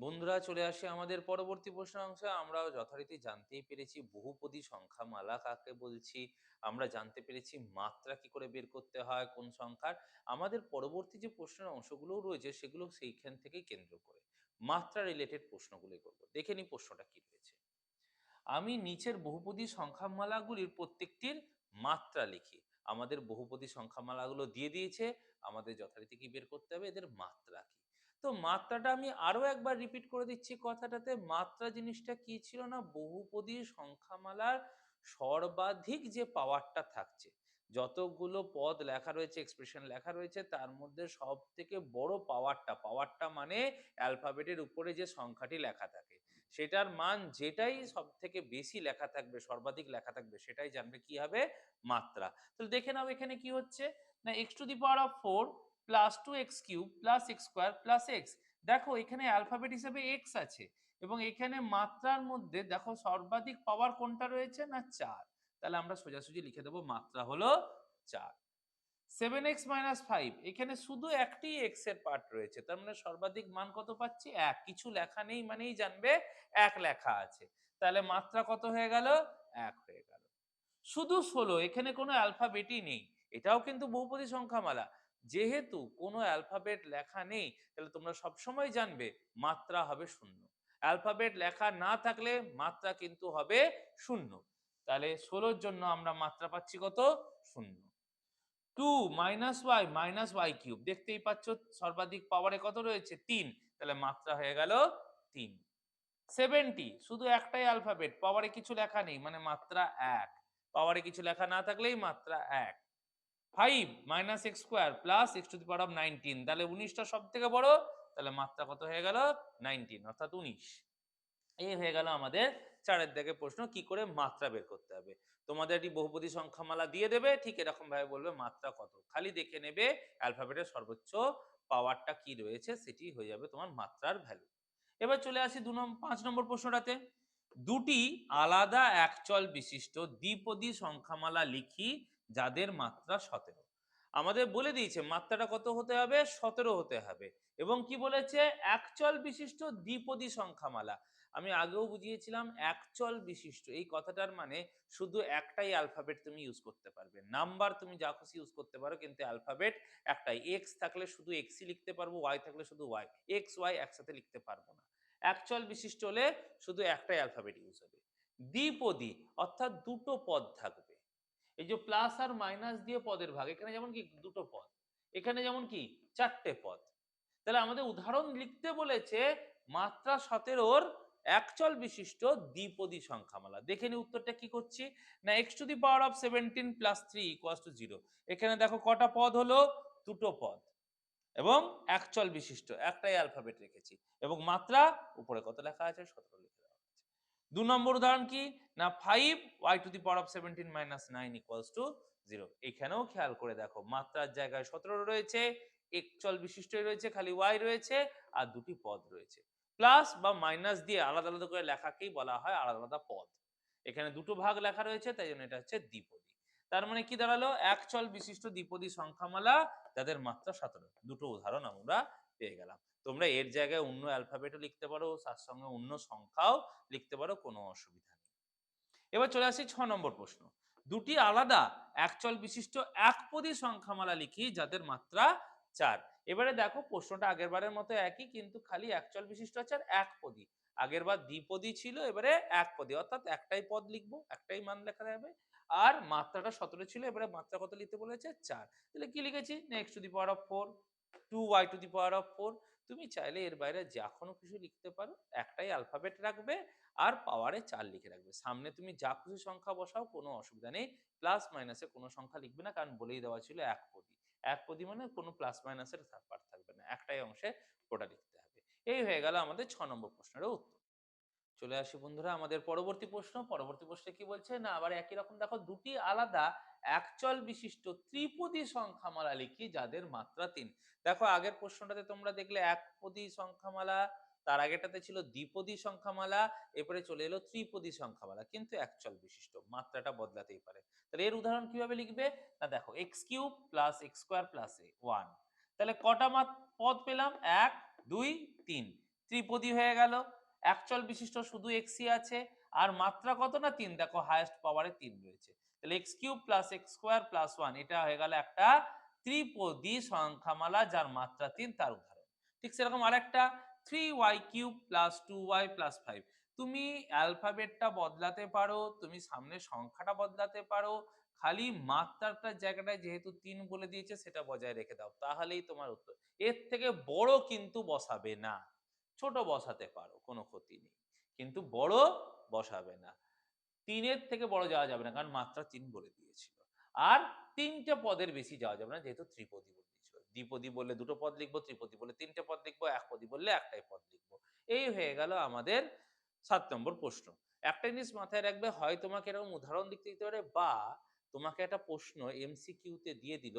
বন্ধুরা চলে আসি আমাদের পরবর্তী প্রশ্নের অংশে। আমরাও যথারীতি জানতেই পেরেছি বহুপদী সংখ্যামালা কাকে বলছি, আমরা জানতে পেরেছি মাত্রা কি করে বের করতে হয় কোন সংখ্যার। আমাদের পরবর্তী যে প্রশ্নের অংশগুলোও রয়েছে সেগুলো সেইখান থেকেই কেন্দ্র করে মাত্রা রিলেটেড প্রশ্নগুলোই করব। দেখে নি প্রশ্নটা কি রয়েছে। আমি নিচের বহুপদী সংখ্যামালাগুলির প্রত্যেকটির মাত্রা লিখি। আমাদের বহুপদী সংখ্যামালাগুলো দিয়ে দিয়েছে, আমাদের যথারীতি কি বের করতে হবে এদের মাত্রা কি। তো মাত্রাটা আমি আরো একবার রিপিট করে দিচ্ছি কথাটাতে। মাত্রা জিনিসটা কি ছিল না, বহুপদী সংখ্যামালার সর্বাধিক যে পাওয়ারটা থাকছে, যতগুলো পদ লেখা রয়েছে, এক্সপ্রেশন লেখা রয়েছে, তার মধ্যে সব থেকে বড় পাওয়ারটা, পাওয়ারটা মানে অ্যালফাবেটের উপরে যে সংখ্যাটি লেখা থাকে সেটার মান যেটাই সব থেকে বেশি লেখা থাকবে, সর্বাধিক লেখা থাকবে, সেটাই জানবে কি হবে, মাত্রা। তাহলে দেখে নাও এখানে কি হচ্ছে না, x to the power of 4 plus 2x³ plus x square plus x. দেখো এখানে অ্যালফাবেট হিসেবে এক্স আছে এবং এখানে মাত্রার মধ্যে দেখো সর্বাধিক পাওয়ার কোনটা রয়েছে না 4। তাহলে আমরা সোজাসুজি লিখে দেবো মাত্রা হলো 4। 7x - 5, এখানে শুধু একটি এক্স এর পার্ট রয়েছে, তার মানে সর্বাধিক মান কত পাচ্ছি, এক। কিছু লেখা নেই মানেই জানবে এক লেখা আছে, তাহলে মাত্রা কত হয়ে গেল, এক হয়ে গেল। শুধু 16, এখানে কোনো অ্যালফাবেটই নেই, এটাও কিন্তু বহুপদী সংখ্যামালা। যেহেতু কোনো অ্যালফাবেট লেখা নেই, তাহলে তোমরা সবসময় জানবে মাত্রা হবে শূন্য। অ্যালফাবেট লেখা না থাকলে মাত্রা কিন্তু হবে শূন্য। তাহলে 16-র জন্য আমরা মাত্রা পাচ্ছি কত, শূন্য। 2 - y - y³ দেখতেই পাচ্ছ সর্বাধিক পাওয়ারে কত রয়েছে, 3, তাহলে মাত্রা হয়ে গেল 3। 70, শুধু একটাই অ্যালফাবেট, পাওয়ারে কিছু লেখা নেই মানে মাত্রা 1, পাওয়ারে কিছু লেখা না থাকলেই মাত্রা 1। 5 - x² প্লাস x⁻19, তাহলে 19টা সব থেকে বড়, তাহলে মাত্রা কত হয়ে গেল, 19 অর্থাৎ 19। এই হয়ে গেল আমাদের 4-এর দাগের প্রশ্ন, কি করে মাত্রা বের করতে হবে। তোমাদের একটি বহুপদী সংখ্যামালা দিয়ে দেবে, ঠিক এরকম ভাবে বলবে মাত্রা কত, খালি দেখে নেবে অ্যালফাবেটের সর্বোচ্চ পাওয়ারটা কি রয়েছে, সেটি হয়ে যাবে তোমার মাত্রার ভ্যালু। এবার চলে আসি 5 নম্বর প্রশ্নটাতে। দুটি আলাদা একচল বিশিষ্ট দ্বিপদী সংখ্যামালা লিখি যাদের মাত্রা 17। আমাদের বলে দিয়েছে মাত্রাটা কত হতে হবে, 17 হতে হবে। এবং কি বলেছে, একচল বিশিষ্ট দ্বিপদী সংখ্যামালা। আমি আগেও বুঝিয়েছিলাম একচল বিশিষ্ট এই কথাটার মানে শুধু একটাই অ্যালফাবেট তুমি ইউজ করতে পারবে, নাম্বার তুমি যা খুশি ইউজ করতে পারো, কিন্তু অ্যালফাবেট একটাই। এক্স থাকলে শুধু এক্সই লিখতে পারবো, ওয়াই থাকলে শুধু ওয়াই, এক্স ওয়াই একসাথে লিখতে পারবো না। একচল বিশিষ্ট হলে শুধু একটাই অ্যালফাবেট ইউজ হবে। দ্বিপদী অর্থাৎ দুটো পদ থাকবে। এই যে প্লাস আর মাইনাস দিয়ে পদের ভাগ, এখানে যেমন কি দুটো পদ, এখানে যেমন কি চারটে পদ। তাহলে আমাদের উদাহরণ লিখতে বলেছে মাত্রা 17-র একচল বিশিষ্ট দ্বিপদী সংখ্যামালা। দেখে নি উত্তরটা কি করছি না, x⁻17 + 3 = 0। এখানে দেখো কটা পদ হলো, দুটো পদ এবং একচল বিশিষ্ট, একটাই অ্যালফাবেট রেখেছি এবং মাত্রা উপরে কত লেখা আছে, 17 লিখে দেওয়া আছে। 2 নম্বর উদাহরণ কি না, 5y⁻17 - 9 = 0। এখানেও খেয়াল করে দেখো মাত্রার জায়গায় 17 রয়েছে, একচল বিশিষ্টই রয়েছে, খালি y রয়েছে আর দুটি পদ রয়েছে। প্লাস বা মাইনাস দিয়ে আলাদা আলাদা করে লেখাকেই বলা হয় আলাদা আলাদা পদ। এখানে দুটো ভাগ লেখা রয়েছে, তাই জন্য এটা হচ্ছে দ্বিপদী। তার মানে কি দাঁড়ালো, একচল বিশিষ্ট দ্বিপদী সংখ্যামালা যাদের মাত্রা 17। দুটো উদাহরণ আমরা পেয়ে গেলাম। তোমরা এর জায়গায় অন্য অ্যালফাবেটও লিখতে পারো, তার সঙ্গে অন্য সংখ্যাও লিখতে পারো, কোনো অসুবিধা নেই। এবার চলে আসি 6 নম্বর প্রশ্ন। দুটি আলাদা একচল বিশিষ্ট একপদী সংখ্যামালা লিখি যাদের মাত্রা 4। এবারে দেখো প্রশ্নটা আগের বারের মতো একই, কিন্তু খালি একচল বিশিষ্ট আছে আর একপদী। আগের বার দ্বিপদী ছিল, এবারে একপদী, অর্থাৎ একটাই পদ লিখবো, একটাই মান লেখা যাবে। আর মাত্রাটা 17 ছিল, এবারে মাত্রা কত লিখতে বলেছে, 4। তাহলে কি লিখেছি না, x⁻4 2y⁻4। তুমি চাইলে এর বাইরে যা কোনো কিছু লিখতে পারো, একটাই অ্যালফাবেট রাখবে আর পাওয়ারে 4 লিখে রাখবে। সামনে তুমি যা খুশি সংখ্যা বসাও, কোনো অসুবিধা নেই। প্লাস মাইনাসে কোনো সংখ্যা লিখবে না, কারণ বলেই দেওয়া ছিল একপদী। একপদী মানে কোনো প্লাস মাইনাসের পার্ট থাকবে না, একটাই অংশে ওটা লিখতে হবে। এই হয়ে গেল আমাদের 6 নম্বর প্রশ্নের উত্তর। চলে আসি বন্ধুরা আমাদের পরবর্তী প্রশ্ন। পরবর্তী প্রশ্নে কি বলছে না, আবার একই রকম দেখো, দুটি আলাদা একচল বিশিষ্ট ত্রিপদী সংখ্যামালা লিখি যাদের মাত্রা 3। দেখো আগের প্রশ্নটাতে তোমরা দেখলে একপদী সংখ্যামালা, তার আগেটাতে ছিল দ্বিপদী সংখ্যামালা, এরপরে চলে এলো ত্রিপদী সংখ্যামালা, কিন্তু একচল বিশিষ্ট, মাত্রাটা বদলাতেই পারে। তাহলে এর উদাহরণ কিভাবে লিখবে না, দেখো x³ + x² + a 1। তাহলে কটা পদ পেলাম, 1 2 3, ত্রিপদী হয়ে গেল। একচল বিশিষ্ট শুধু এক্সই আছে। আর মাত্রা কত না ৩, দেখো হাইয়েস্ট পাওয়ারে ৩ রয়েছে। তাহলে x cube plus x square plus 1 এটা হয়ে গেল একটা ত্রিপদী সংখ্যামালা যার মাত্রা ৩, তার উদাহরণ। ঠিক সেরকম আরেকটা 3y cube plus 2y plus 5। তুমি অ্যালফাবেটটা বদলাতে পারো, তুমি সামনের সংখ্যাটা বদলাতে পারো, খালি মাত্রাটার জায়গাটায় যেহেতু ৩ বলে দিয়েছে সেটা বজায় রেখে দাও, তাহলেই তোমার উত্তর। এর থেকে বড় কিন্তু বসাবে না। ছোট বসাতে পারো, কোনো ক্ষতি নেই। কিন্তু বড় বসাবে না। ৩ এর থেকে বড় যাওয়া যাবে না, কারণ মাত্রা ৩ বলে দিয়েছিল। আর ৩ টে পদের বেশি যাওয়া যাবে না, যেহেতু ত্রিপদী বলে দিয়েছিল। দ্বিপদী বললে ২ টো পদ লিখবো, ত্রিপদী বললে ৩ টে পদ লিখবো, একপদী বললে একটাই পদ লিখবো। এই হয়ে গেল আমাদের ৭ নম্বর প্রশ্ন। একটা জিনিস মাথায় রাখবে, হয় তোমাকে এরকম উদাহরণ লিখতে দিতে পারে, বা তোমাকে একটা প্রশ্ন এমসিকিউ তে দিয়ে দিল,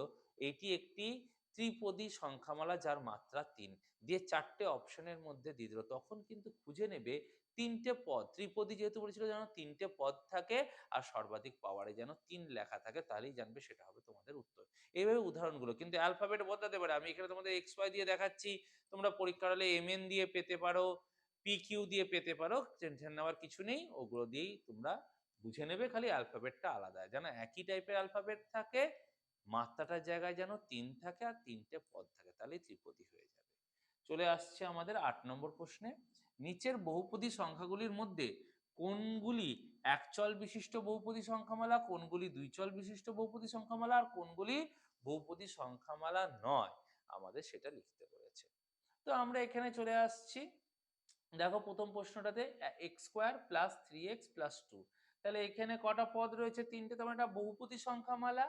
এটি একটি ত্রিপদী সংখ্যামালা যার মাত্রা ৩, দিয়ে ৪ টে অপশনের মধ্যে দিয়ে দিল। তখন কিন্তু খুঁজে নেবে ৩ টে পদ, ত্রিপদী যেহেতু বলেছিল যেন ৩ টে পদ থাকে আর সর্বাধিক পাওয়ারে যেন ৩ লেখা থাকে, তাহলেই জানবে সেটা হবে তোমাদের উত্তর। এইভাবে উদাহরণগুলো কিন্তু অ্যালফাবেট বদলাতে পারে। আমি এখানে তোমাদের XY দিয়ে দেখাচ্ছি, তোমরা পরীক্ষার হলে MN দিয়ে পেতে পারো, PQ দিয়ে পেতে পারো, টেনশন নেওয়ার কিছু নেই। ওগুলো দিয়েই তোমরা বুঝে নেবে, খালি অ্যালফাবেটটা আলাদা। যেন একই টাইপের অ্যালফাবেট থাকে, মাত্রাটার জায়গায় যেন ৩ থাকে আর ৩ টে পদ থাকে, তাহলেই ত্রিপদী হয়ে যাবে। চলে আসছে আমাদের ৮ নম্বর প্রশ্নে। নিচের বহুপদী সংখ্যাগুলির মধ্যে কোনগুলি একচল বিশিষ্ট বহুপদী সংখ্যামালা, কোনগুলি দুইচল বিশিষ্ট বহুপদী সংখ্যামালা, আর কোনগুলি বহুপদী সংখ্যামালা নয়, আমাদের সেটা লিখতে বলেছে। তো আমরা এখানে চলে আসছি। দেখো প্রথম প্রশ্নটাতে x square plus 3x plus 2, তাহলে এখানে কটা পদ রয়েছে? ৩টে। তেমন একটা বহুপদী সংখ্যামালা,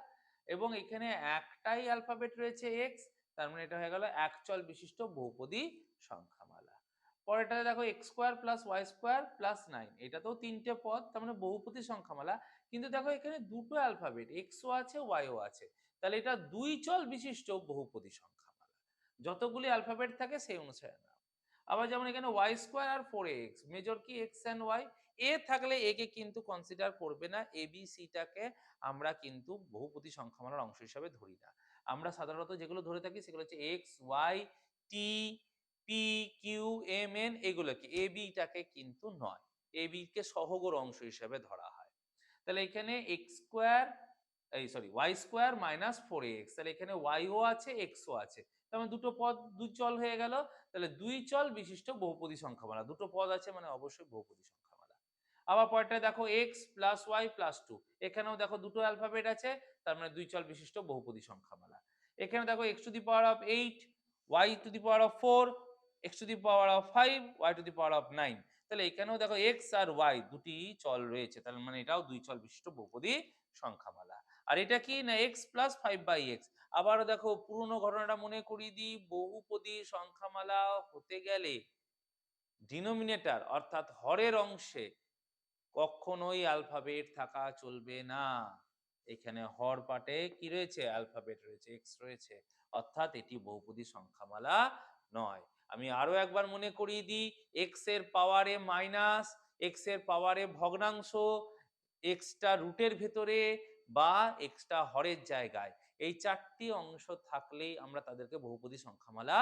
এবং এখানে একটাই অ্যালফাবেট রয়েছে এক্স, তার মানে এটা হয়ে গেল একচল বিশিষ্ট বহুপদী সংখ্যামালা। পরেরটাতে দেখো x square plus y square plus 9, এটাতেও ৩টে পদ, তার মানে বহুপদী সংখ্যামালা। কিন্তু দেখো এখানে দুটো অ্যালফাবেট, এক্সও আছে ওয়াইও আছে, তাহলে এটা দুই চল বিশিষ্ট বহুপদী সংখ্যামালা। যতগুলি অ্যালফাবেট থাকে সেই অনুসারে নাও। আবার যেমন এখানে ওয়াই স্কোয়ার আর 4x, মেজর কি এক্স অ্যান্ড ওয়াই, এ থাকলে এ কে কিন্তু কনসিডার করবে না, এ বি সিটাকে আমরা কিন্তু বহুপদী সংখ্যামালার অংশ হিসাবে ধরি না। আমরা সাধারণত যেগুলো ধরে থাকি সেগুলো হচ্ছে x y t p q m n, এগুলো কি, এ বিটাকে কিন্তু নয়, এ বি কে সহগর অংশ হিসাবে ধরা হয়। তাহলে এখানে এক্স স্কোয়ার, এই sorry y square minus 4x, তাহলে এখানে ওয়াইও আছে এক্সও আছে, তার মানে দুটো পদ দুই চল হয়ে গেল। তাহলে দুই চল বিশিষ্ট বহুপদী সংখ্যামালা, দুটো পদ আছে মানে অবশ্যই বহুপদী সংখ্যামালা। আবার পরেরটায় দেখো এক্স প্লাস ওয়াই প্লাস 2, এখানেও দেখো দুটো অ্যালফাবেট আছে, তার মানে দুই চল বিশিষ্ট বহুপদী সংখ্যামালা। এখানে দেখো x to the power of 8, y to the power of 4, x to the power of 5, y to the power of 9, তাহলে এখানেও দেখো এক্স আর ওয়াই দুটি চল রয়েছে, তার মানে এটাও দুই চল বিশিষ্ট বহুপদী সংখ্যামালা। আর এটা কি না এক্স প্লাস 5/x। আবারও দেখো পুরনো ঘটনাটা মনে করিয়ে দিই, বহুপদী সংখ্যামালা হতে গেলে ডিনোমিনেটর অর্থাৎ হরের অংশে কখনোই অ্যালফাবেট থাকা চলবে না। এখানে হর পাটে কি রয়েছে? অ্যালফাবেট রয়েছে, এক্স রয়েছে, অর্থাৎ এটি বহুপদী সংখ্যামালা নয়। আমি আরো একবার মনে করিয়ে দিই, এক্স এর পাওয়ারে মাইনাস, এক্স এর পাওয়ারে ভগ্নাংশ, এক্সটা রুটের ভেতরে, বা এক্সটা হরের জায়গায়, এই চারটি অংশ থাকলেই আমরা তাদেরকে বহুপদী সংখ্যামালা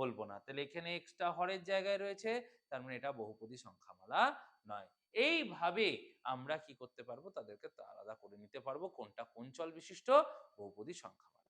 বলবো না। তাহলে এখানে এক্সটা হরের জায়গায় রয়েছে, তার মানে এটা বহুপদী সংখ্যামালা নয়। এইভাবে আমরা কি করতে পারবো? তাদেরকে আলাদা করে নিতে পারবো কোনটা কোন চল বিশিষ্ট বহুপদী সংখ্যামালা।